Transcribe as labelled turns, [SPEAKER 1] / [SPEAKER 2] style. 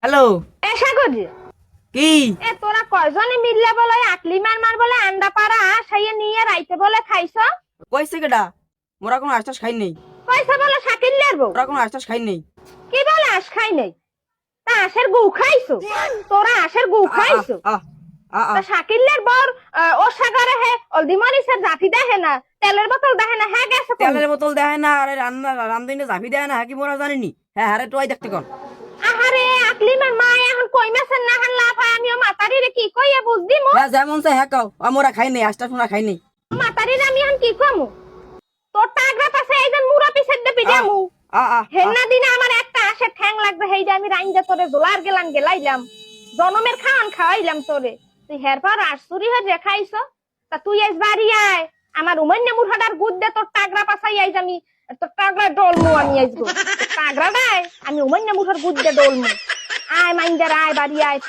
[SPEAKER 1] Hello.
[SPEAKER 2] এসা করি
[SPEAKER 1] কি
[SPEAKER 2] এ তোরা কয়জনে মিললে বলে আকলি মার বলে আন্ডা পাড়া সাইয়ে নিয়ে রাইতে বলে খাইছ
[SPEAKER 1] কইছে কেডা? মোরা কোনো আশ্বাস খাই নেই।
[SPEAKER 2] পয়সা বলে শাকিল্লার বউ
[SPEAKER 1] মোরা কোনো আশ্বাস খাই নেই।
[SPEAKER 2] কি বলে আস খাই নাই তা আশের গু খাইছো তোরা আশের গু খাইছো তা শাকিল্লার বর ও সাগরে হে অলদি মরিচের জাফি দেখে না তেলের বোতল দেখে না হ্যাঁ গেছে কোন?
[SPEAKER 1] তেলের বোতল দেয় না, আরে রান্না রান্ধইনে জাফি দেয় না, হ্যাঁ কি মোরা জানিনি? হ্যাঁ হারে টোয়াই দেখতে কোন।
[SPEAKER 2] আহারে আকলি মার মা এখন কই মাছের না হান লাফা আমিও মাতারিরে কি কইয়া বুঝদি মো
[SPEAKER 1] হ্যাঁ যেমন চাই হ্যাঁ কাও, মোরা খাই নেই, আশ্বাস মোরা খাই নেই।
[SPEAKER 2] মাতারিরে আমি এখন কি কমু তোর টাগরা পাশে এই যে মুরা পিছের দে পিজামু হেন্না দিনে আমার একটা আসে ঠ্যাং লাগবে হেই যে আমি রাইন্দা তোরে জোলার গেলাইলাম জনমের খাওয়ান খাওয়াইলাম তোরে তুই হের পর আশুরি হয়ে খাইছ তা তুই আজ বাড়ি আয় আমার উমান্নে মুরহাডার গুদ দে তোর টাগরা পাছাই আইজ আমি তোর টাগরা ডলমু আমি আইজগো টাগরা দেয় আমি উমান্নে মুরহার গুদ দে ডলমু আয় মাইন্দার আয় বাড়ি আয়